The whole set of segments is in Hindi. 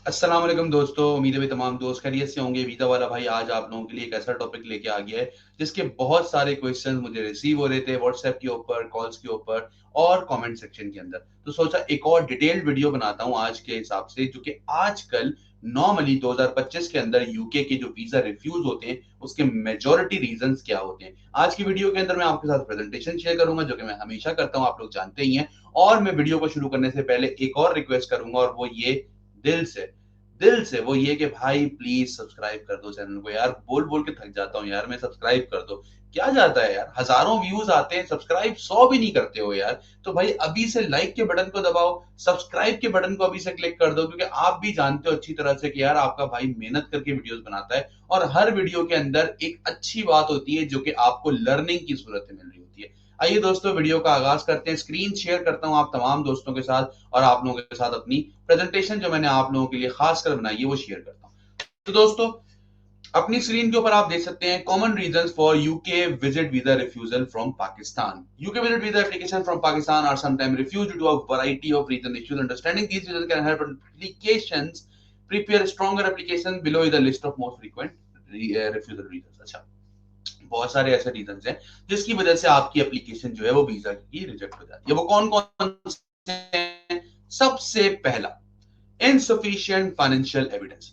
अस्सलाम वालेकुम दोस्तों, उम्मीद है भी तमाम दोस्त खैरियत से होंगे। वीज़ा वाला भाई आज आप लोगों के लिए एक ऐसा टॉपिक लेके आ गया है जिसके बहुत सारे क्वेश्चंस मुझे रिसीव हो रहे थे व्हाट्सएप के ऊपर, कॉल्स के ऊपर और कमेंट सेक्शन के अंदर। तो सोचा एक और डिटेल्ड वीडियो बनाता हूं आज के हिसाब से, जो कि आजकल नॉर्मली 2025 के अंदर यूके के जो वीजा रिफ्यूज होते हैं उसके मेजोरिटी रीजंस क्या होते हैं। आज की वीडियो के अंदर मैं आपके साथ प्रेजेंटेशन शेयर करूंगा, जो कि मैं हमेशा करता हूं, आप लोग जानते ही हैं। और मैं वीडियो को शुरू करने से पहले एक और रिक्वेस्ट करूंगा, और वो ये दिल से वो ये कि भाई प्लीज सब्सक्राइब कर दो चैनल को। यार बोल बोल के थक जाता हूँ यार, मैं सब्सक्राइब कर दो। क्या जाता है यार, हजारों व्यूज आते हैं, सब्सक्राइब 100 भी नहीं करते हो यार। तो भाई अभी से लाइक के बटन को दबाओ, सब्सक्राइब के बटन को अभी से क्लिक कर दो, क्योंकि आप भी जानते हो अच्छी तरह से कि यार आपका भाई मेहनत करके वीडियोस बनाता है और हर वीडियो के अंदर एक अच्छी बात होती है जो कि आपको लर्निंग की सूरत में मिल रही होती है। आइए दोस्तों वीडियो का आगाज करते हैं। स्क्रीन शेयर करता हूं आप तमाम दोस्तों के साथ और आप लोगों के साथ अपनी प्रेजेंटेशन जो मैंने आप लोगों के लिए खासकर बनाई है वो शेयर करता हूं। तो दोस्तों अपनी स्क्रीन के ऊपर आप देख सकते हैं common reasons for UK visit visa refusal from Pakistan. UK visit visa application from Pakistan are sometime refused due to a variety of reason issues. Understanding these reasons can help applications prepare stronger application. Below is the list of most frequent refusal reasons. अच्छा, बहुत सारे ऐसे रीजंस हैं जिसकी वजह से आपकी एप्लीकेशन जो है वो वीजा की रिजेक्ट हो जाती है। वो कौन कौन से हैं? सबसे पहला, इनसफिशिएंट फाइनेंशियल एविडेंस।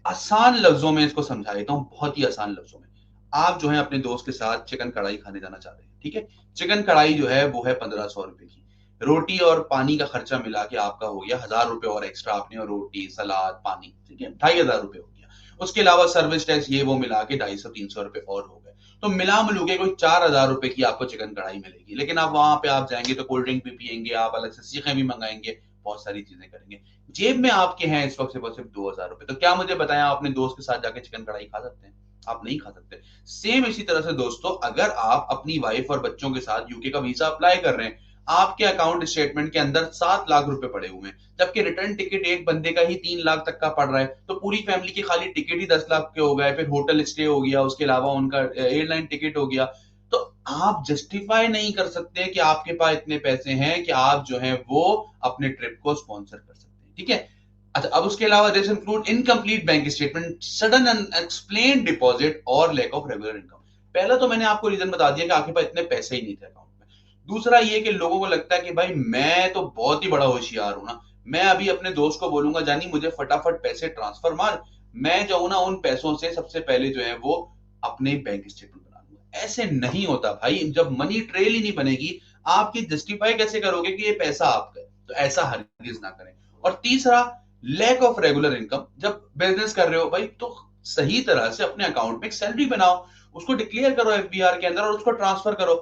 आसान लफ्जों में इसको समझा देता हूं, बहुत ही आसान लफ्जों में। आप जो है अपने दोस्त के साथ चिकन कढ़ाई खाने जाना चाह रहे हैं, ठीक है। चिकन कढ़ाई जो है वो है 1500 रुपए की। रोटी और पानी का खर्चा मिला के आपका हो गया 1000 रुपए और एक्स्ट्रा आपने, और रोटी सलाद पानी, ठीक है, 2500 रुपए हो गया। उसके अलावा सर्विस टैक्स ये वो मिला के 250-300 रुपए और हो गए। तो मिला मिलू के कोई 4000 रुपए की आपको चिकन कढ़ाई मिलेगी। लेकिन आप वहां पे आप जाएंगे तो कोल्ड ड्रिंक भी पियेंगे, आप अलग से सीखें भी मंगाएंगे, बहुत सारी चीजें करेंगे। जेब में आपके हैं इस वक्त सिर्फ 2000 रुपए। तो क्या मुझे बताया आप अपने दोस्त के साथ जाके चिकन कढ़ाई खा सकते हैं? आप नहीं खा सकते। सेम इसी तरह से दोस्तों, अगर आप अपनी वाइफ और बच्चों के साथ यूके का वीजा अप्लाई कर रहे हैं, आपके अकाउंट स्टेटमेंट के अंदर 7 लाख रुपए पड़े हुए हैं, जबकि रिटर्न टिकट एक बंदे का ही 3 लाख तक का पड़ रहा है, तो पूरी फैमिली की खाली टिकट ही 10 लाख के हो गए, फिर होटल स्टे हो गया, उसके अलावा उनका एयरलाइन टिकट हो गया। तो आप जस्टिफाई नहीं कर सकते कि आपके पास इतने पैसे हैं कि आप जो है वो अपने ट्रिप को स्पॉन्सर कर सकते हैं, ठीक है। अच्छा, अब उसके अलावा this include incomplete bank statement, sudden unexplained deposit और लैक ऑफ रेगुलर इनकम। पहला तो मैंने आपको रीजन बता दिया कि आपके पास इतने पैसे ही नहीं थे अकाउंट में। दूसरा ये कि लोगों को लगता है कि भाई मैं तो बहुत ही बड़ा होशियार हूं ना, मैं अभी अपने दोस्त को बोलूंगा जानी मुझे फटाफट पैसे ट्रांसफर मार, मैं जाऊं ना उन पैसों से सबसे पहले जो है वो अपने बैंक स्टेटमेंट बना लूंगा। ऐसे नहीं होता भाई, जब मनी ट्रेल ही नहीं बनेगी, आपकी जस्टिफाई कैसे करोगे कि ये पैसा आपका है? तो ऐसा हरगिज ना करें। और तीसरा, लैक ऑफ रेगुलर इनकम। जब बिजनेस कर रहे हो भाई तो सही तरह से अपने अकाउंट में एक सैलरी बनाओ, उसको डिक्लेयर करो एफबीआर के अंदर और उसको ट्रांसफर करो।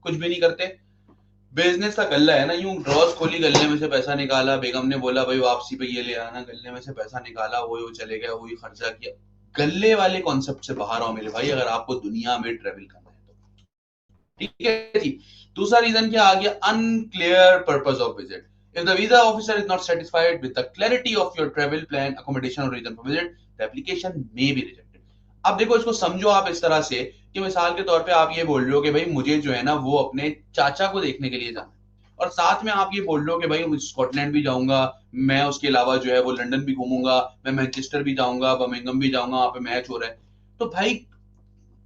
कुछ भी नहीं करते। बिजनेस का गल्ला है ना, यूं ड्रॉज खोली, गल्ले में से पैसा निकाला, बेगम ने बोला भाई वापसी पे ये ले आना, गल्ले में से पैसा निकाला, वो चले गया, वही खर्चा किया। गल्ले वाले कॉन्सेप्ट से बाहर आओ मेरे भाई, अगर आपको दुनिया में ट्रेवल करना है तो, ठीक है जी। दूसरा रीजन क्या आ गया? Unclear purpose of visit. If the visa officer is not satisfied with the clarity of your travel plan, accommodation or reason for visit, the application may be rejected. अब देखो इसको समझो आप इस तरह से कि मिसाल के तौर पे आप ये बोल रहे हो कि भाई मुझे जो है ना वो अपने चाचा को देखने के लिए जाना है, और साथ में आप ये बोल रहे हो कि भाई स्कॉटलैंड भी जाऊंगा मैं, उसके अलावा जो है वो लंदन भी घूमूंगा, मैं मैनचेस्टर भी जाऊंगा, बर्मिंघम भी जाऊंगा, वहां पे मैच हो रहा है। तो भाई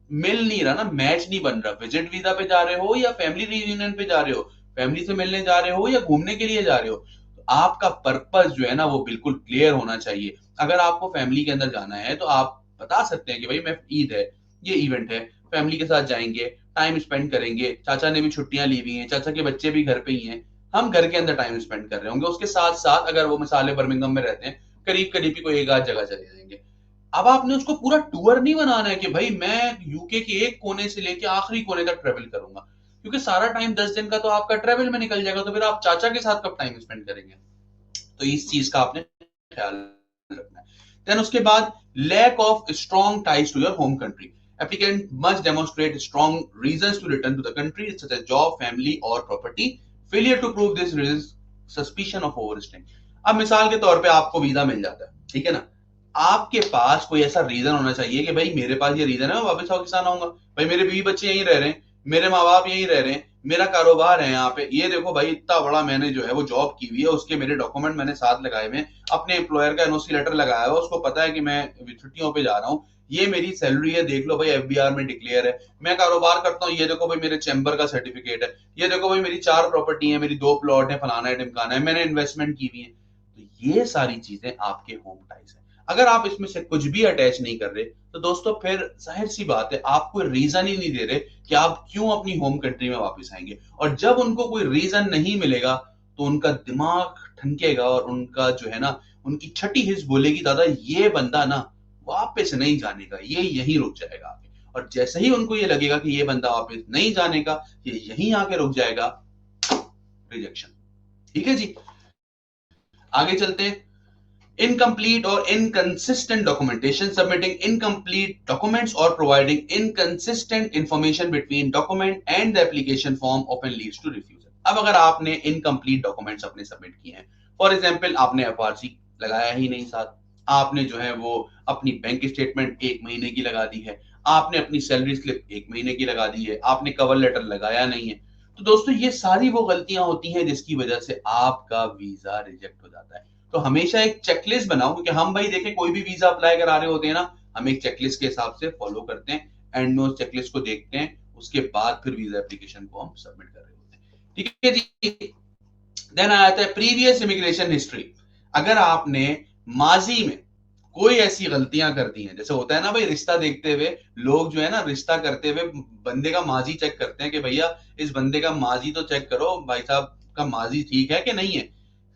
मिल नहीं रहा ना, मैच नहीं बन रहा। विजिट वीजा पे जा रहे हो या फैमिली रियूनियन पे जा रहे हो, फैमिली से मिलने जा रहे हो या घूमने के लिए जा रहे हो, तो आपका पर्पस जो है ना वो बिल्कुल क्लियर होना चाहिए। अगर आपको फैमिली के अंदर जाना है तो आप बता सकते हैं कि भाई मैं ईद है, ये इवेंट है, फैमिली के साथ जाएंगे, टाइम स्पेंड करेंगे, चाचा ने भी छुट्टियां ली हुई हैं, चाचा के बच्चे भी घर पे ही हैं, हम घर के अंदर टाइम स्पेंड कर रहे होंगे। उसके साथ साथ अगर वो मिसाले बर्मिंघम में रहते हैं, करीब करीब की कोई एक आध जगह चले जाएंगे। अब आपने उसको पूरा टूर नहीं बनाना है कि भाई मैं यूके के एक कोने से लेके आखिरी कोने तक ट्रेवल करूंगा, क्योंकि सारा टाइम 10 दिन का तो आपका ट्रेवल में निकल जाएगा, तो फिर आप चाचा के साथ कब टाइम स्पेंड करेंगे? तो इस चीज का आपने ख्याल रखना है। देन उसके बाद, lack of strong ties to your home country. Applicant must demonstrate strong reasons to return to the country such as job, family और property. Failure to prove this reason, suspicion of overstaying. अब मिसाल के तौर पे आपको वीजा मिल जाता है, ठीक है ना, आपके पास कोई ऐसा रीजन होना चाहिए कि भाई मेरे पास ये रीजन है, मैं वापस पाकिस्तान आऊंगा, भाई मेरे बीवी बच्चे यहीं रह रहे हैं, मेरे माँ बाप यहीं रह रहे हैं, मेरा कारोबार है यहाँ पे, ये देखो भाई इतना बड़ा मैंने जो है वो जॉब की हुई है, उसके मेरे डॉक्यूमेंट मैंने साथ लगाए हुए, अपने एम्प्लॉयर का एनओसी लेटर लगाया हुआ, उसको पता है कि मैं छुट्टियों पे जा रहा हूँ, ये मेरी सैलरी है, देख लो भाई एफबीआर में डिक्लेयर है, मैं कारोबार करता हूँ, ये देखो भाई मेरे चैम्बर का सर्टिफिकेट है, ये देखो भाई मेरी 4 प्रॉपर्टी है, मेरी 2 प्लॉट है, फलाना है ढिमकाना है, मैंने इन्वेस्टमेंट की हुई है। तो ये सारी चीजें आपके होम टाइज है। अगर आप इसमें से कुछ भी अटैच नहीं कर रहे तो दोस्तों फिर जाहिर सी बात है आप कोई रीजन ही नहीं दे रहे कि आप क्यों अपनी होम कंट्री में वापस आएंगे, और जब उनको कोई रीजन नहीं मिलेगा तो उनका दिमाग ठनकेगा और उनका जो है ना, उनकी छठी हिस्स बोलेगी दादा ये बंदा ना वापस नहीं जाने का, ये यहीं रुक जाएगा आगे। और जैसे ही उनको ये लगेगा कि ये बंदा वापस नहीं जाने का, ये यहीं आके रुक जाएगा, रिजेक्शन। ठीक है जी, आगे चलते हैं। Incomplete or inconsistent documentation, submitting incomplete documents or providing inconsistent information between document and the application form often leads to refusal. अब अगर आपने incomplete documents अपने सबमिट किए हैं, फॉर एग्जाम्पल आपने एफआरसी लगाया ही नहीं साथ, आपने जो है वो अपनी बैंक स्टेटमेंट 1 महीने की लगा दी है, आपने अपनी सैलरी स्लिप 1 महीने की लगा दी है, आपने कवर लेटर लगाया नहीं है, तो दोस्तों ये सारी वो गलतियां होती हैं जिसकी वजह से आपका वीजा रिजेक्ट हो जाता है। तो हमेशा एक चेकलिस्ट बनाओ, क्योंकि हम भाई देखें कोई भी वीजा अप्लाई करा रहे होते हैं ना, हम एक चेकलिस्ट के हिसाब से फॉलो करते हैं, एंड में उस चेकलिस्ट को देखते हैं, उसके बाद फिर वीजा एप्लीकेशन को हम सबमिट कर रहे होते हैं। ठीक है जी, देन आता है प्रीवियस इमिग्रेशन हिस्ट्री। अगर आपने माजी में कोई ऐसी गलतियां कर दी हैं, जैसे होता है ना भाई रिश्ता देखते हुए लोग जो है ना, रिश्ता करते हुए बंदे का माजी चेक करते हैं कि भैया इस बंदे का माजी तो चेक करो, भाई साहब का माजी ठीक है कि नहीं है,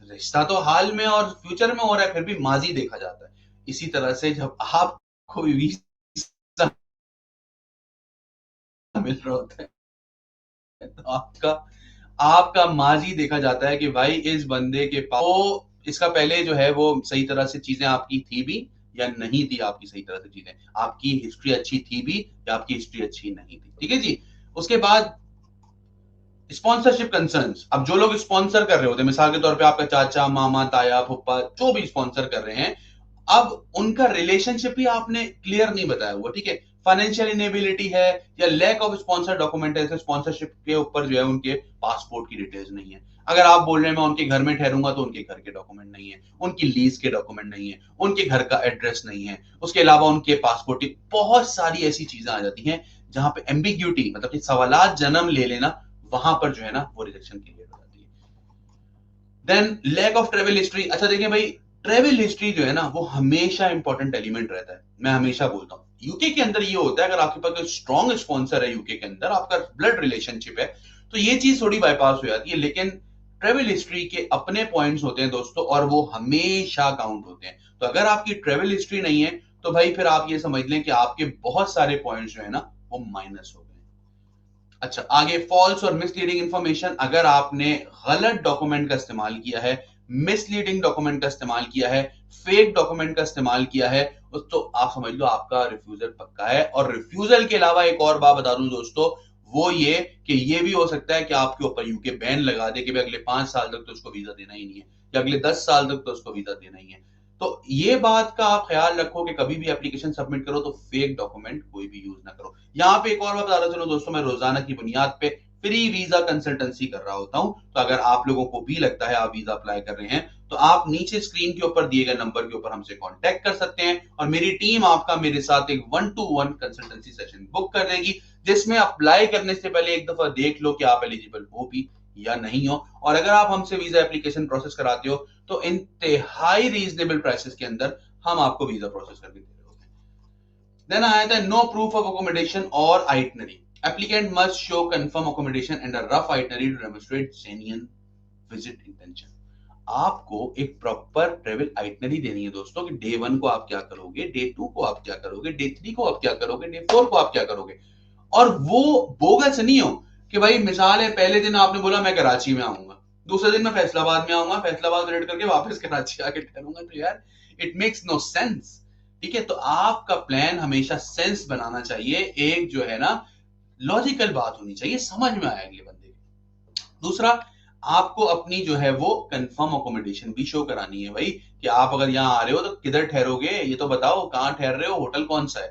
रिश्ता तो हाल में और फ्यूचर में हो रहा है फिर भी माजी देखा जाता है। इसी तरह से जब आपको वीजा मिल रहा होता है तो आपका आपका माजी देखा जाता है कि भाई इस बंदे के पास तो इसका पहले जो है वो सही तरह से चीजें आपकी थी भी या नहीं थी, आपकी सही तरह से चीजें, आपकी हिस्ट्री अच्छी थी भी या आपकी हिस्ट्री अच्छी नहीं थी। ठीक है जी, उसके बाद स्पॉन्सरशिप कंसर्न्स। अब जो लोग स्पॉन्सर कर रहे होते हैं, मिसाल के तौर पे आपका चाचा मामा ताया फुप्पा जो भी स्पॉन्सर कर रहे हैं, अब उनका रिलेशनशिप ही आपने क्लियर नहीं बताया हुआ। ठीक है, फाइनेंशियल इनेबिलिटी है या लैक ऑफ स्पॉन्सर डॉक्यूमेंट है, स्पॉन्सरशिप के ऊपर जो है उनके पासपोर्ट की डिटेल्स नहीं है। अगर आप बोल रहे हैं मैं उनके घर में ठहरूंगा तो उनके घर के डॉक्यूमेंट नहीं है, उनकी लीज के डॉक्यूमेंट नहीं है, उनके घर का एड्रेस नहीं है, उसके अलावा उनके पासपोर्ट की बहुत सारी ऐसी चीजें आ जाती हैं जहां पे एम्बिग्यूटी मतलब कि सवालात जन्म ले लेना, वहां पर जो है ना वो रिजेक्शन क्लियर हो जाती है। Then lack of travel history. अच्छा देखिए भाई, ट्रेवल हिस्ट्री जो है ना वो हमेशा इंपॉर्टेंट एलिमेंट रहता है, मैं हमेशा बोलता हूँ। यूके के अंदर ये होता है, अगर आपके पास कोई स्ट्रॉन्ग स्पॉन्सर है यूके के अंदर, आपका ब्लड रिलेशनशिप है, तो ये चीज थोड़ी बाईपास हो जाती है, लेकिन ट्रेवल हिस्ट्री के अपने पॉइंट्स होते हैं दोस्तों, और वो हमेशा काउंट होते हैं। तो अगर आपकी ट्रेवल हिस्ट्री नहीं है तो भाई फिर आप ये समझ लें कि आपके बहुत सारे पॉइंट्स जो है ना वो माइनस हो गए। अच्छा, आगे फॉल्स और मिसलीडिंग इंफॉर्मेशन। अगर आपने गलत डॉक्यूमेंट का इस्तेमाल किया है, मिसलीडिंग डॉक्यूमेंट का इस्तेमाल किया है, फेक डॉक्यूमेंट का इस्तेमाल किया है, तो आप समझ लो आपका रिफ्यूजल पक्का है। और रिफ्यूजल के अलावा एक और बात बता दूं दोस्तों, वो ये कि ये भी हो सकता है कि आपके ऊपर यूके बैन लगा दे कि अगले 5 साल तक तो उसको वीजा देना ही नहीं है, या अगले 10 साल तक तो उसको वीजा देना ही है। तो ये बात का आप ख्याल रखो कि कभी भी एप्लीकेशन सबमिट करो तो फेक डॉक्यूमेंट कोई भी यूज ना करो। यहाँ पे एक और बात बता रहा चलो दोस्तों, मैं रोजाना की बुनियाद पे फ्री वीजा कंसल्टेंसी कर रहा होता हूं, तो अगर आप लोगों को भी लगता है आप वीजा अप्लाई कर रहे हैं तो आप नीचे स्क्रीन के ऊपर दिए गए नंबर के ऊपर हमसे कांटेक्ट कर सकते हैं, और मेरी टीम आपका मेरे साथ एक 1-to-1 कंसल्टेंसी सेशन बुक कर देगी, जिसमें अप्लाई करने से पहले एक दफा देख लो कि आप एलिजिबल हो भी या नहीं हो। और अगर आप हमसे वीजा एप्लीकेशन प्रोसेस कराते हो तो इंतहाई रीजनेबल प्राइसेस के अंदर हम आपको वीजा प्रोसेस करके दे रहे होते हैं। देन आया था नो प्रूफ ऑफ अकोमोडेशन और itinerary. Applicant must show confirm accommodation and a rough itinerary to demonstrate genuine visit intention. आपको एक प्रॉपर ट्रेवल आइटनरी देनी है दोस्तों, कि डे 1 को आप क्या करोगे, डे 2 को आप क्या करोगे, डे 3 को आप क्या करोगे, डे 4 को आप क्या करोगे। और वो बोगस नहीं हो कि भाई मिसाल है पहले दिन आपने बोला मैं कराची में आऊंगा, दूसरे दिन मैं फैसलाबाद में आऊंगा, फैसलाबाद रेड करके वापस कराची आके ठहरूंगा, तो यार इट मेक्स नो सेंस। ठीक है, तो आपका प्लान हमेशा सेंस बनाना चाहिए, एक जो है ना लॉजिकल बात होनी चाहिए, समझ में आए अगले बंदे को। दूसरा, आपको अपनी जो है वो कंफर्म अकोमोडेशन भी शो करानी है भाई, कि आप अगर यहाँ आ रहे हो तो किधर ठहरोगे, ये तो बताओ कहाँ ठहर रहे हो, होटल कौन सा है।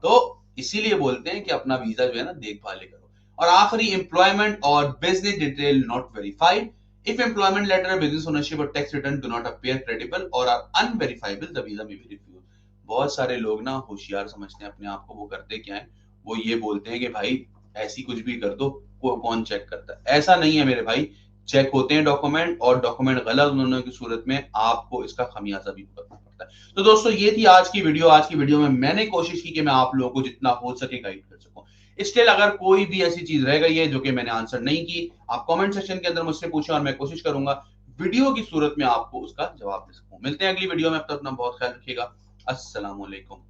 तो इसीलिए बोलते हैं कि अपना वीजा जो है ना देखभाल करो। और आखिरी एम्प्लॉयमेंट और business detail not verified. If employment letter, business ownership और tax return do not appear credible और are unverifiable, the visa may be refused. बहुत सारे लोग ना होशियार समझते हैं अपने आप को, वो करते क्या है, वो ये बोलते हैं कि भाई ऐसी कुछ भी कर दो, कौन चेक करता है। ऐसा नहीं है मेरे भाई, चेक होते हैं डॉक्यूमेंट, और डॉक्यूमेंट गलत होने की सूरत में आपको इसका खमियाजा भी भुगतना पड़ता है। तो दोस्तों ये थी आज की वीडियो। आज की वीडियो में मैंने कोशिश की कि मैं आप लोगों को जितना हो सके गाइड कर सकूं। स्टिल अगर कोई भी ऐसी चीज रह गई है जो कि मैंने आंसर नहीं की, आप कमेंट सेक्शन के अंदर मुझसे पूछें और मैं कोशिश करूंगा वीडियो की सूरत में आपको उसका जवाब दे सकूं। मिलते हैं अगली वीडियो में, अब तक अपना बहुत ख्याल रखिएगा। अस्सलाम वालेकुम।